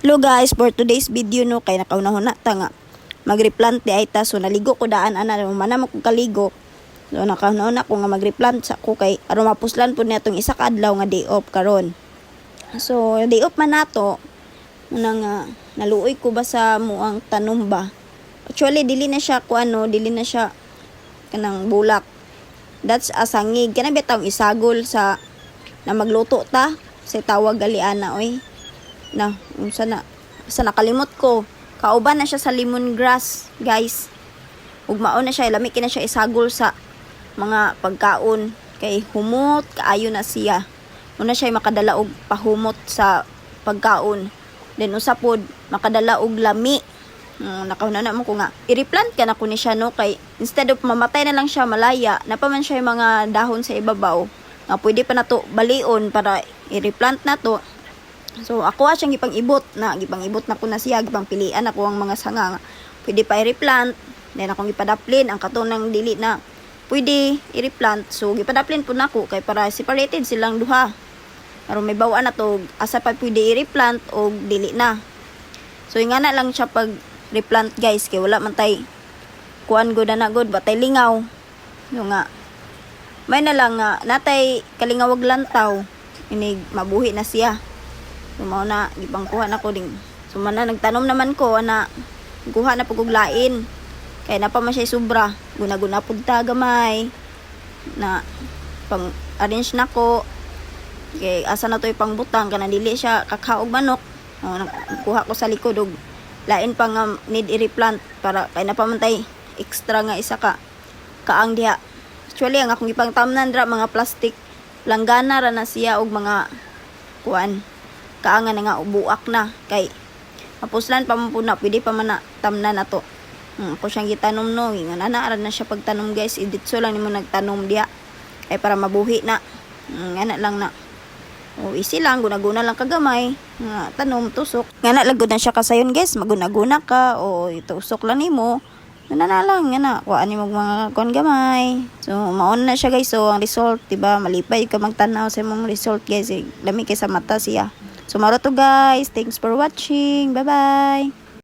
Hello guys, for today's video no, kay nakaunahon na ta nga magreplant di ay ta. So naligo ko daan ana mana mo ko kaligo. So nakaunahon na ko nga magreplant sa ko kay aron mapuslan pud niya tong isa ka adlaw nga day off karon. So day off man nato nga naluoy ko ba sa muang tanom ba. Actually dili na siya ko dili na siya kanang bulak. That's asangig kana bitaw isagol sa na magluto ta sa tawag galiana oy. Na, sa nakalimot ko. Kauban na siya sa lemongrass, guys. Ug mao na siya, lami na siya isagol sa mga pagkaon. Kay humot, kaayo na siya. Una siya makadala og pahumot sa pagkaon. Then usapod, makadala og lami. Nakauna na mo ko nga. I-replant ka na ko ni siya, no? Kay instead of mamatay na lang siya malaya, napaman siya yung mga dahon sa ibabaw. Nga pwede pa na to balion para i-replant na to. So ako siyang gipang-ibot na ko na siya, gipang pilian ako ang mga sanga. Pwede pa i-replant, then akong gipadaplin ang katunang dili na pwede i-replant. So gipadaplin po nako kay para separated silang duha. Aron may bawaan na to asa pa pwede i-replant o dili na. So ingana lang siya pag replant guys kay wala man tay kuan good na good batay lingaw. Yung nga may na lang nga natay kalingawag lantaw inig mabuhi na siya. Sumaw na, gipang kuha na ko ding. Sumana, nagtanom naman ko na kuha na paguglain. Kaya na pa man siya sobra. Guna-guna po gamay. Na pang arrange na ko. Kaya asa na to yung butang. Kana dili siya kakaog manok. Kuha ko sa likod. Og lain pa nga need i-replant. Para kaya na pa man tay extra nga isa ka. Kaang diha. Actually, ang akong ipang tamnan dra mga plastic. Langgana ra na siya og mga kuan. Kaangan nga ubuak na kay mapuslan pa mo na pwede pa man na tamna na to. Ako siyang gitanom no nga nanaaran na siya pagtanom guys, iditso lang nimo nagtanom diha ay para mabuhi na. Ngana lang na easy lang, guna-guna lang kagamay nga tanom tusok ngana lang gud na siya kasayon guys, maguna-guna ka o itusok lang nimo ngana lang ngana kuan nimo mga kuan gamay. So maon na siya guys. So ang result diba malipay ka magtanaw sa imong result guys, lami kay sa mata siya. So maro to guys, thanks for watching, bye bye.